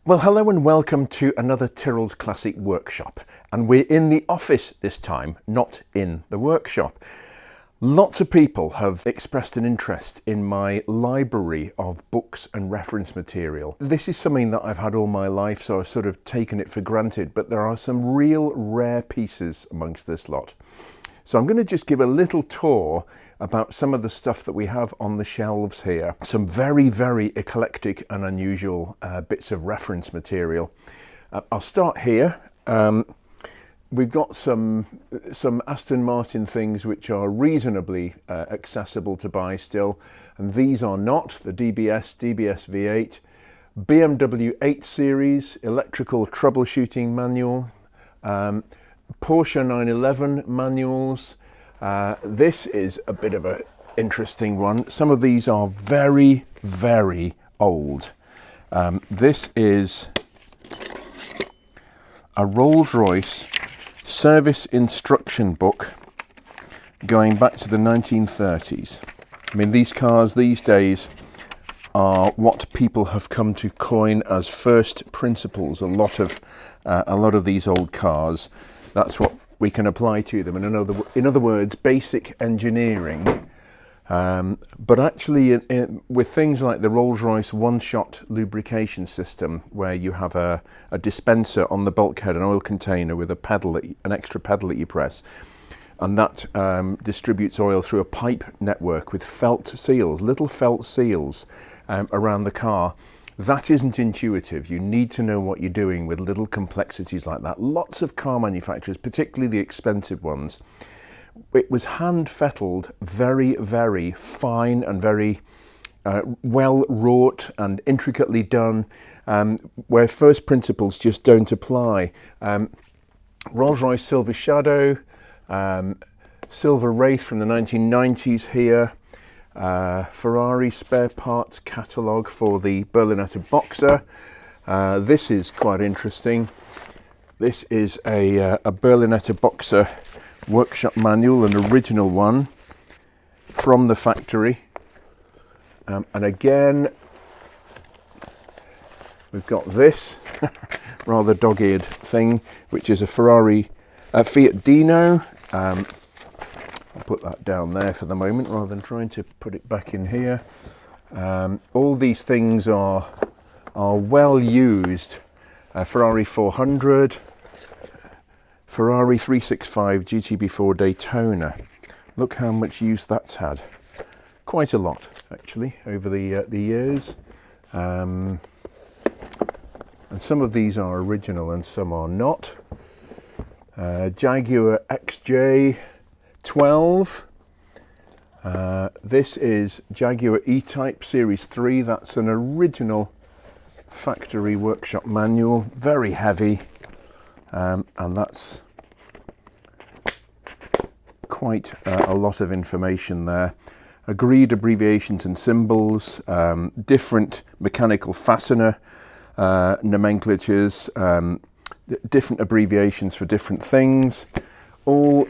Well, hello and welcome to another Tyrrell's Classic workshop. And we're in the office this time, not in the workshop. Lots of people have expressed an interest in my library of books and reference material. This is something that I've had all my life, so I've sort of taken it for granted, but there are some real rare pieces amongst this lot. So I'm going to just give a little tour about some of the stuff that we have on the shelves here. Some very, very eclectic and unusual bits of reference material. I'll start here. We've got some Aston Martin things which are reasonably accessible to buy still, and these are not. The DBS V8, BMW 8 Series electrical troubleshooting manual, Porsche 911 manuals. This is a bit of an interesting one. Some of these are very, very old. This is a Rolls-Royce service instruction book going back to the 1930s. I mean, these cars these days are what people have come to coin as first principles. A lot of these old cars, that's what we can apply to them. And in other words, basic engineering. But actually, with things like the Rolls-Royce one-shot lubrication system, where you have a dispenser on the bulkhead, an oil container with an extra pedal that you press, and that distributes oil through a pipe network with felt seals, little felt seals around the car. That isn't intuitive. You need to know what you're doing with little complexities like that. Lots of car manufacturers, particularly the expensive ones, it was hand fettled, very, very fine and very well wrought and intricately done, where first principles just don't apply. Rolls-Royce Silver Shadow, Silver Wraith from the 1990s here, Ferrari spare parts catalogue for the Berlinetta Boxer. This is quite interesting. This is a Berlinetta Boxer workshop manual, an original one from the factory. And again, we've got this rather dog-eared thing, which is a Fiat Dino. I'll put that down there for the moment rather than trying to put it back in here. All these things are well used. Ferrari 400, Ferrari 365 GTB4 Daytona. Look how much use that's had. Quite a lot, actually, over the years. And some of these are original and some are not. Jaguar XJ12. This is Jaguar E-Type Series 3. That's an original factory workshop manual, very heavy, and that's quite a lot of information there. Agreed abbreviations and symbols, different mechanical fastener nomenclatures, different abbreviations for different things, all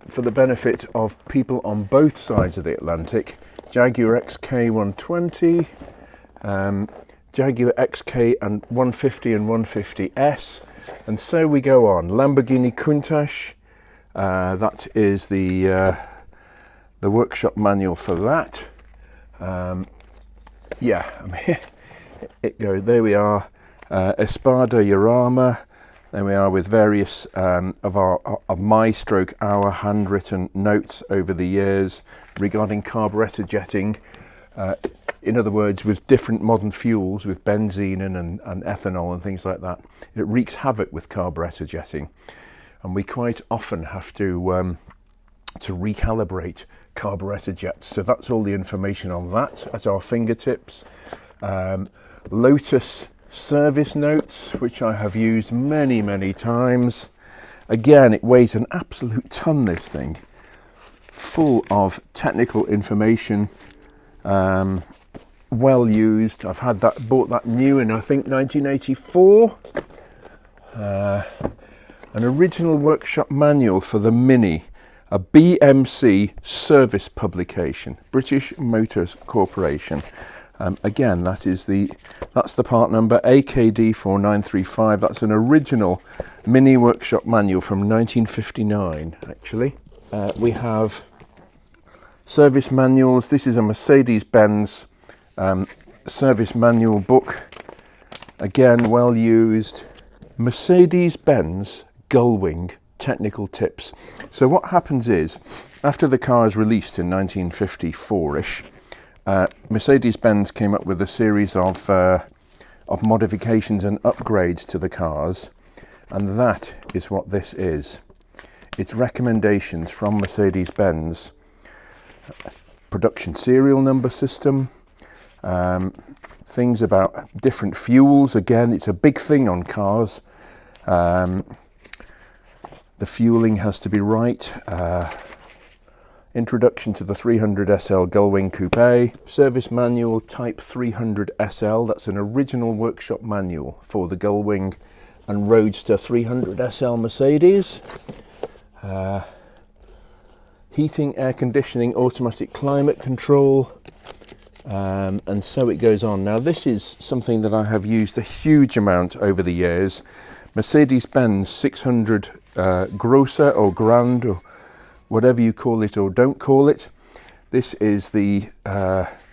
for the benefit of people on both sides of the Atlantic. Jaguar XK120, Jaguar XK and 150 and 150S, and so we go on. Lamborghini Countach, that is the workshop manual for that. Yeah, I mean, it goes. There we are. Espada Yorama. There we are with various of my stroke our handwritten notes over the years regarding carburettor jetting. In other words, with different modern fuels, with benzene and ethanol and things like that, it wreaks havoc with carburettor jetting, and we quite often have to recalibrate carburettor jets. So that's all the information on that at our fingertips. Lotus service notes, which I have used many, many times. Again, it weighs an absolute ton, this thing, full of technical information, well used. I've had that, bought that new in I think 1984. An original workshop manual for the Mini, a BMC service publication, British Motors Corporation. Again, that's the part number AKD 4935. That's an original mini workshop manual from 1959, actually. We have service manuals. This is a Mercedes-Benz service manual book. Again, well used. Mercedes-Benz Gullwing technical tips. So what happens is, after the car is released in 1954-ish, Mercedes-Benz came up with a series of modifications and upgrades to the cars, and that is what this is. It's recommendations from Mercedes-Benz, production serial number system, things about different fuels. Again, it's a big thing on cars. The fueling has to be right. Introduction to the 300 SL Gullwing Coupe. Service manual type 300 SL. That's an original workshop manual for the Gullwing and Roadster 300 SL Mercedes. Heating, air conditioning, automatic climate control. And so it goes on. Now this is something that I have used a huge amount over the years. Mercedes-Benz 600 Grosser or Grand, or whatever you call it or don't call it. This is the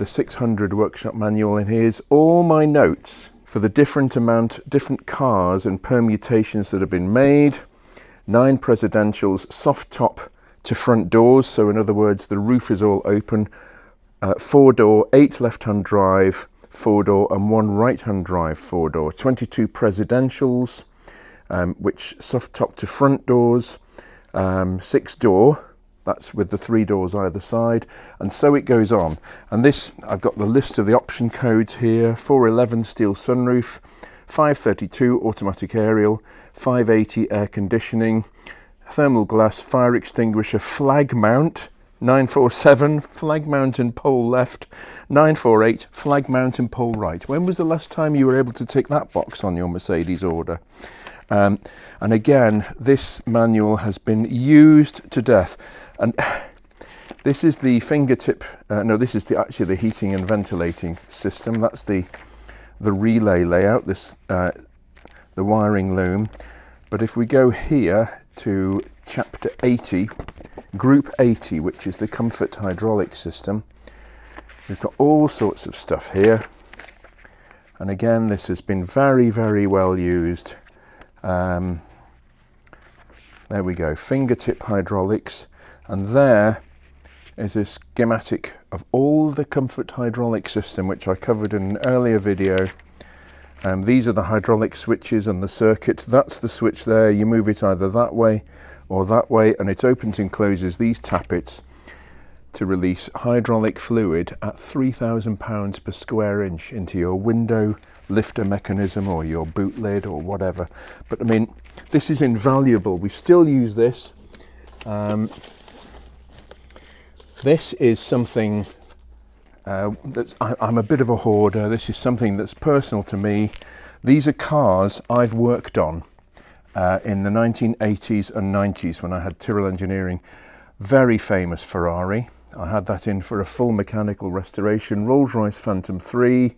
600 workshop manual, and here's all my notes for the different cars and permutations that have been made. 9 presidentials, soft top to front doors, so in other words the roof is all open. 4-door, 8 left-hand drive 4-door and 1 right-hand drive 4-door. 22 presidentials, which soft top to front doors. 6-door, that's with the 3 doors either side, and so it goes on. And this, I've got the list of the option codes here. 411 steel sunroof, 532 automatic aerial, 580 air conditioning, thermal glass, fire extinguisher, flag mount, 947 flag mount and pole left, 948 flag mount and pole right. When was the last time you were able to tick that box on your Mercedes order? And again, this manual has been used to death. And this is the fingertip, this is actually the heating and ventilating system. That's the relay layout, the wiring loom. But if we go here to chapter 80, group 80, which is the comfort hydraulic system, we've got all sorts of stuff here. And again, this has been very, very well used. There we go, fingertip hydraulics, and there is a schematic of all the comfort hydraulic system, which I covered in an earlier video. These are the hydraulic switches and the circuit. That's the switch there. You move it either that way or that way, and it opens and closes these tappets to release hydraulic fluid at 3,000 pounds per square inch into your window lifter mechanism or your boot lid or whatever. But I mean, this is invaluable. We still use this. This is something I'm a bit of a hoarder. This is something that's personal to me. These are cars I've worked on in the 1980s and 90s when I had Tyrrell Engineering. Very famous Ferrari. I had that in for a full mechanical restoration. RollsRoyce Phantom 3.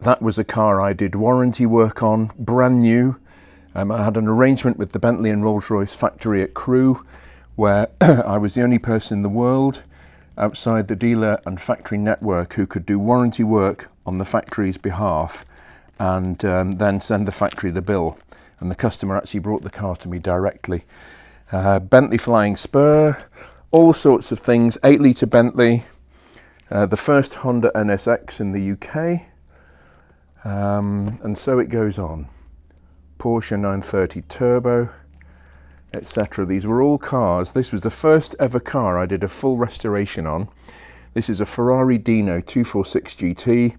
That was a car I did warranty work on, brand new. I had an arrangement with the Bentley and Rolls-Royce factory at Crewe, where I was the only person in the world outside the dealer and factory network who could do warranty work on the factory's behalf, and then send the factory the bill. And the customer actually brought the car to me directly. Bentley Flying Spur, all sorts of things. 8-litre Bentley, the first Honda NSX in the UK, and so it goes on. Porsche 930 Turbo, etc. These were all cars. This was the first ever car I did a full restoration on. This is a Ferrari Dino 246 GT,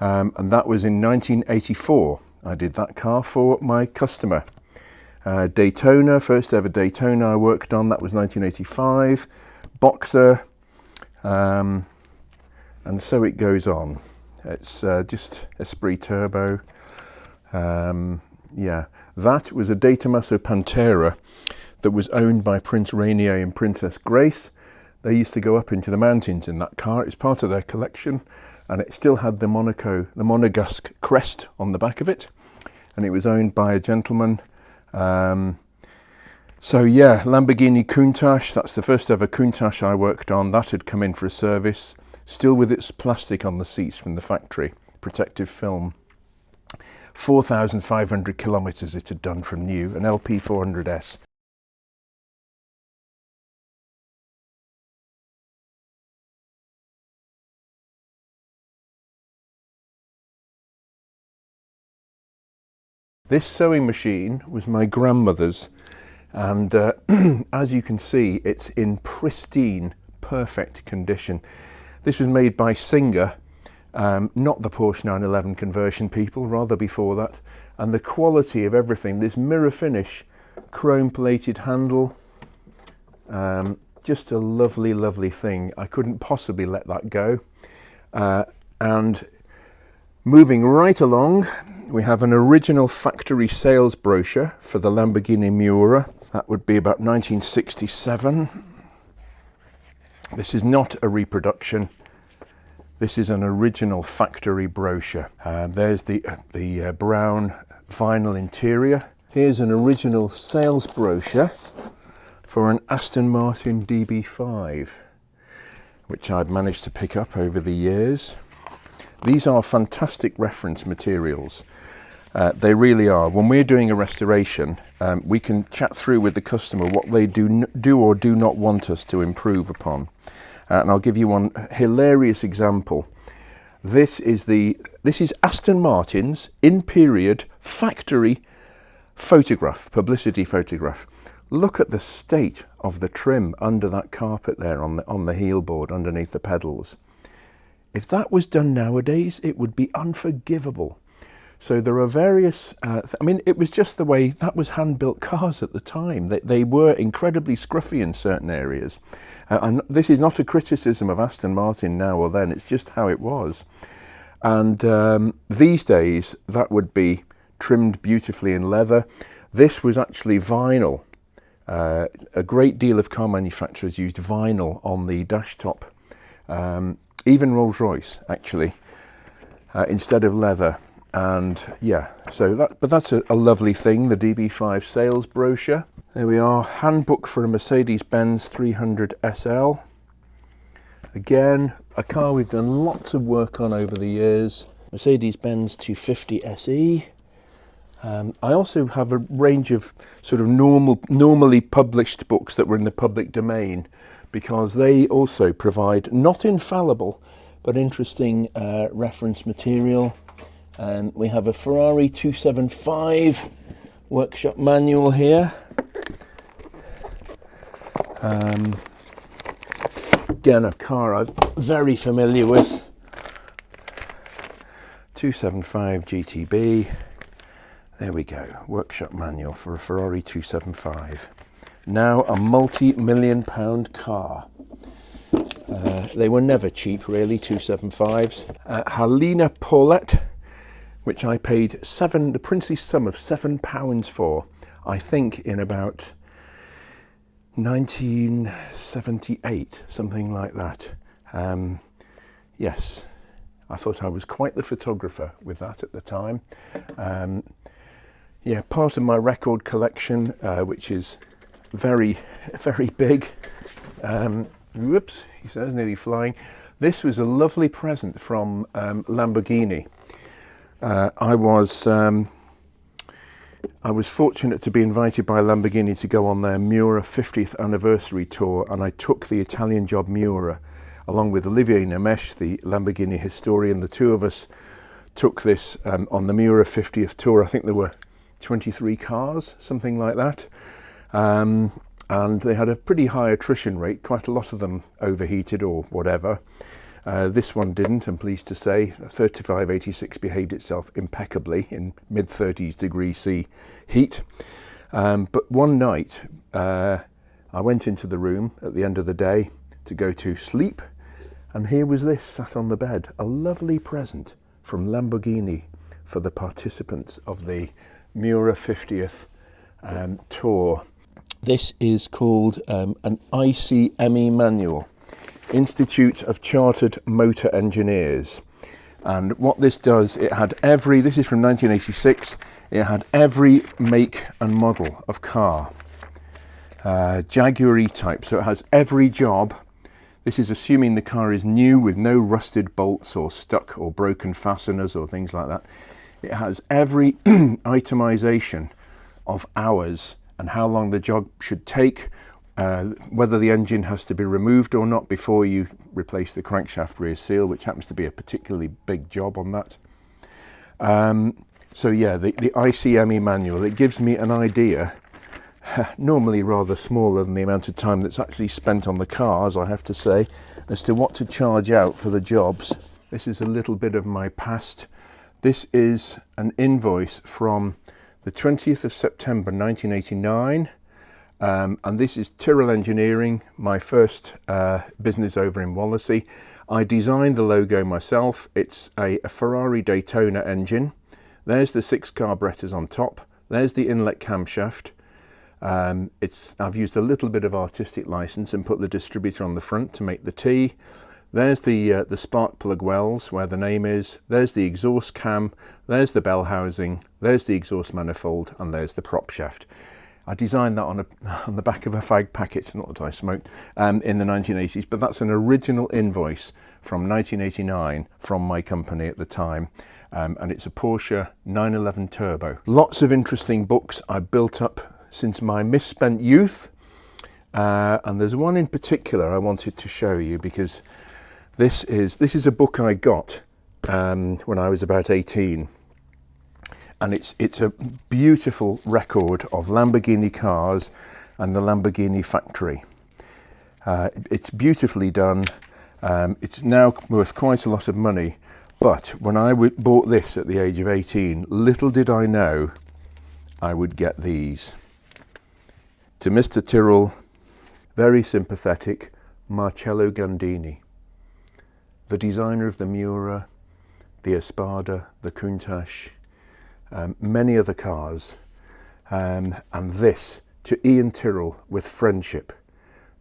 and that was in 1984. I did that car for my customer. Daytona, first ever Daytona I worked on, that was 1985. Boxer, and so it goes on. It's just Esprit Turbo. Yeah, that was a De Tomaso Pantera that was owned by Prince Rainier and Princess Grace. They used to go up into the mountains in that car. It's part of their collection, and it still had the Monegasque crest on the back of it, and it was owned by a gentleman. So yeah, Lamborghini Countach, that's the first ever Countach I worked on. That had come in for a service, still with its plastic on the seats from the factory, protective film. 4,500 kilometres it had done from new, an LP 400S. This sewing machine was my grandmother's, and as you can see, it's in pristine, perfect condition. This was made by Singer, not the Porsche 911 conversion people, rather before that. And the quality of everything, this mirror finish, chrome plated handle, just a lovely, lovely thing. I couldn't possibly let that go. And moving right along, we have an original factory sales brochure for the Lamborghini Miura. That would be about 1967. This is not a reproduction. This is an original factory brochure. There's the brown vinyl interior. Here's an original sales brochure for an Aston Martin DB5, which I've managed to pick up over the years. These are fantastic reference materials. They really are. When we're doing a restoration, we can chat through with the customer what they do or do not want us to improve upon. And I'll give you one hilarious example. This is Aston Martin's in period factory photograph, publicity photograph. Look at the state of the trim under that carpet there on the heel board underneath the pedals. If that was done nowadays, it would be unforgivable. So there are various, it was just the way that was hand-built cars at the time. They were incredibly scruffy in certain areas. And this is not a criticism of Aston Martin now or then, it's just how it was. And these days, that would be trimmed beautifully in leather. This was actually vinyl. A great deal of car manufacturers used vinyl on the dash top. Even Rolls-Royce, actually, instead of leather. And yeah, but that's a lovely thing, the DB5 sales brochure. There we are, handbook for a Mercedes-Benz 300 SL. Again, a car we've done lots of work on over the years. Mercedes-Benz 250 SE. I also have a range of sort of normally published books that were in the public domain, because they also provide not infallible, but interesting reference material. We have a Ferrari 275 workshop manual here. Again, a car I'm very familiar with. 275 GTB. There we go, workshop manual for a Ferrari 275. Now a multi-million-pound car. They were never cheap, really, 275s. Helena Paulette, which I paid the princely sum of £7 for, I think in about 1978, something like that. Yes, I thought I was quite the photographer with that at the time. Yeah, part of my record collection, which is very, very big. Whoops, he says, nearly flying. This was a lovely present from Lamborghini. I was fortunate to be invited by Lamborghini to go on their Miura 50th anniversary tour, and I took the Italian job Miura along with Olivier Nemesh, the Lamborghini historian. The two of us took this on the Miura 50th tour. I think there were 23 cars, something like that. And they had a pretty high attrition rate, quite a lot of them overheated or whatever. This one didn't, I'm pleased to say. 3586 behaved itself impeccably in mid-30s degrees C heat. But one night, I went into the room at the end of the day to go to sleep, and here was this sat on the bed, a lovely present from Lamborghini for the participants of the Miura 50th tour. This is called an ICME manual. Institute of Chartered Motor Engineers. And what this does, this is from 1986, it had every make and model of car. Jaguar E-Type, so it has every job. This is assuming the car is new with no rusted bolts or stuck or broken fasteners or things like that. It has every itemization of hours and how long the job should take, whether the engine has to be removed or not before you replace the crankshaft rear seal, which happens to be a particularly big job on that. So yeah, the ICME manual, it gives me an idea, normally rather smaller than the amount of time that's actually spent on the cars, I have to say, as to what to charge out for the jobs. This is a little bit of my past. This is an invoice from the 20th of September 1989, and this is Tyrrell Engineering, my first business over in Wallasey. I designed the logo myself. It's a Ferrari Daytona engine. There's the 6 carburetors on top. There's the inlet camshaft. I've used a little bit of artistic license and put the distributor on the front to make the T. There's the spark plug wells where the name is. There's the exhaust cam. There's the bell housing. There's the exhaust manifold, and there's the prop shaft. I designed that on the back of a fag packet, not that I smoked, in the 1980s, but that's an original invoice from 1989 from my company at the time, and it's a Porsche 911 Turbo. Lots of interesting books I built up since my misspent youth, and there's one in particular I wanted to show you because this is a book I got when I was about 18, and it's a beautiful record of Lamborghini cars and the Lamborghini factory. It's beautifully done. It's now worth quite a lot of money, but when I bought this at the age of 18, little did I know I would get these. To Mr. Tyrrell, very sympathetic, Marcello Gandini, the designer of the Miura, the Espada, the Countach, many other cars, and this to Iain Tyrrell with friendship,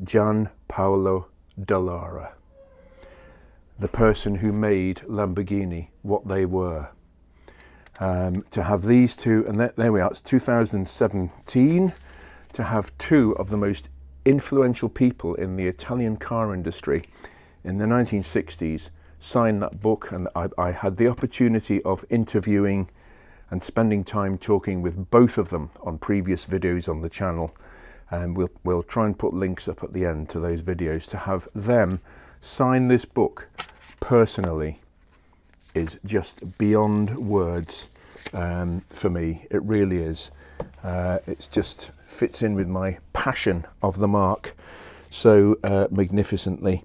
Gian Paolo Dallara, the person who made Lamborghini what they were. To have these two, and there we are, it's 2017, to have two of the most influential people in the Italian car industry in the 1960s sign that book, and I had the opportunity of interviewing and spending time talking with both of them on previous videos on the channel, and we'll try and put links up at the end to those videos. To have them sign this book personally is just beyond words for me. It really is. It's just fits in with my passion of the marque so magnificently.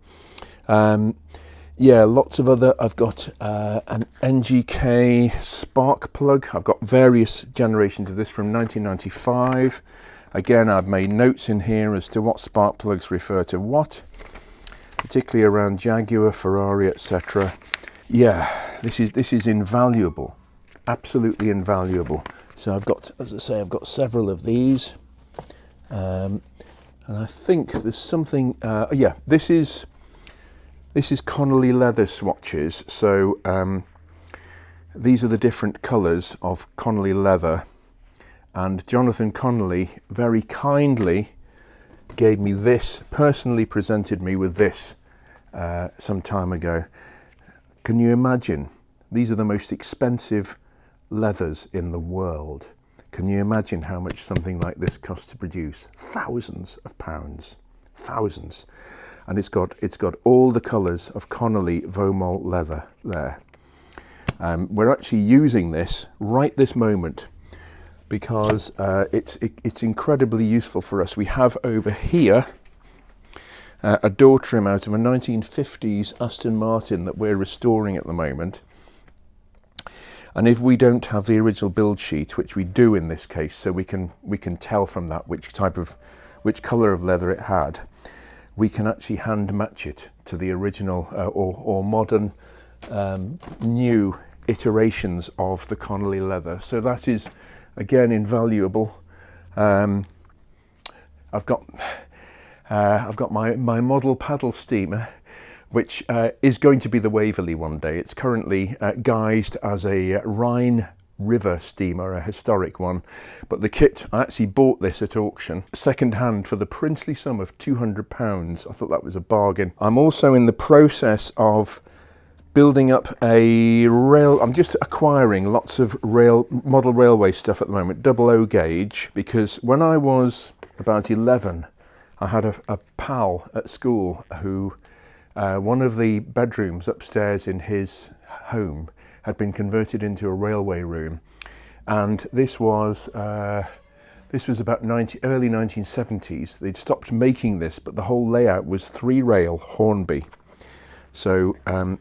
Yeah, lots of other, I've got an NGK spark plug. I've got various generations of this from 1995. Again, I've made notes in here as to what spark plugs refer to what, particularly around Jaguar, Ferrari, etc. Yeah, this is invaluable, absolutely invaluable. So I've got, as I say, I've got several of these, and I think there's something. Yeah, this is Connelly leather swatches. So these are the different colours of Connelly leather, and Jonathan Connelly very kindly gave me this, personally presented me with this some time ago. Can you imagine? These are the most expensive leathers in the world. Can you imagine how much something like this costs to produce? Thousands of pounds, thousands. And it's got all the colours of Connelly Vomol leather there. We're actually using this right this moment because it's incredibly useful for us. We have over here a door trim out of a 1950s Aston Martin that we're restoring at the moment. And if we don't have the original build sheet, which we do in this case, so we can tell from that which colour of leather it had, we can actually hand match it to the original or modern new iterations of the Connelly leather. So that is again invaluable. I've got my model paddle steamer. which is going to be the Waverley one day. It's currently guised as a Rhine River steamer, a historic one, but the kit, I actually bought this at auction second hand for the princely sum of £200. I thought that was a bargain. I'm also in the process of building up a rail. I'm just acquiring lots of model railway stuff at the moment, 00 gauge, because when I was about 11 I had a pal at school who one of the bedrooms upstairs in his home had been converted into a railway room, and this was about early 1970s. They'd stopped making this, but the whole layout was 3-rail Hornby, so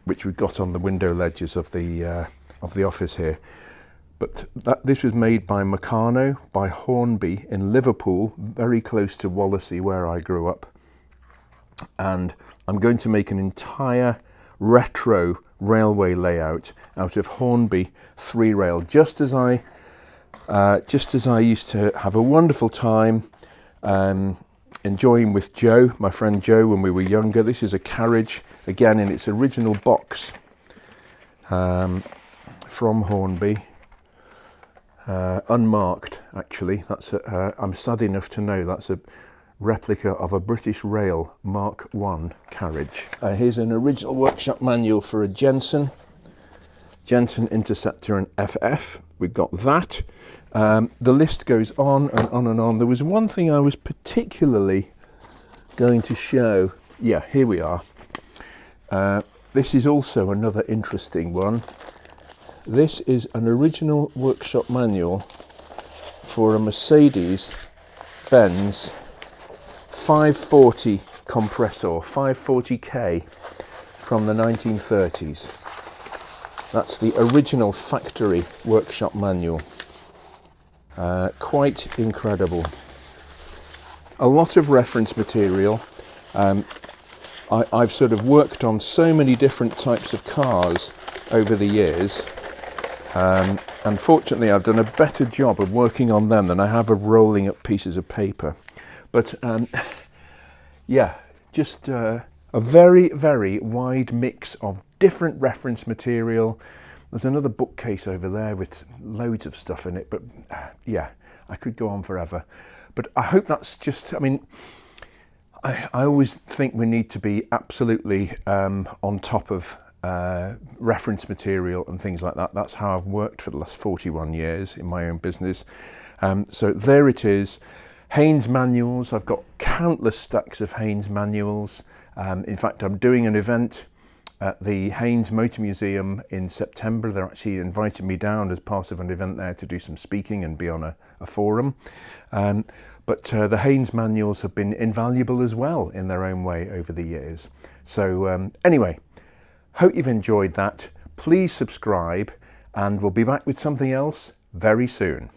which we got on the window ledges of the office here. But this was made by Meccano, by Hornby in Liverpool, very close to Wallasey, where I grew up. And I'm going to make an entire retro railway layout out of Hornby 3-rail, just as I used to have a wonderful time enjoying with Joe, my friend Joe, when we were younger. This is a carriage, again in its original box, from Hornby, unmarked actually. I'm sad enough to know that's a replica of a British Rail Mark I carriage. Here's an original workshop manual for a Jensen Interceptor and FF. We've got that. The list goes on and on and on. There was one thing I was particularly going to show. Yeah, here we are. This is also another interesting one. This is an original workshop manual for a Mercedes-Benz 540 compressor, 540K from the 1930s. That's the original factory workshop manual. Quite incredible. A lot of reference material. I've sort of worked on so many different types of cars over the years. Unfortunately, I've done a better job of working on them than I have of rolling up pieces of paper. But yeah, just a very, very wide mix of different reference material. There's another bookcase over there with loads of stuff in it, but yeah, I could go on forever. But I hope that's just, I mean, I always think we need to be absolutely on top of reference material and things like that. That's how I've worked for the last 41 years in my own business. So there it is. Haynes manuals. I've got countless stacks of Haynes manuals. In fact, I'm doing an event at the Haynes Motor Museum in September. They're actually invited me down as part of an event there to do some speaking and be on a forum. But the Haynes manuals have been invaluable as well in their own way over the years. So anyway, hope you've enjoyed that. Please subscribe, and we'll be back with something else very soon.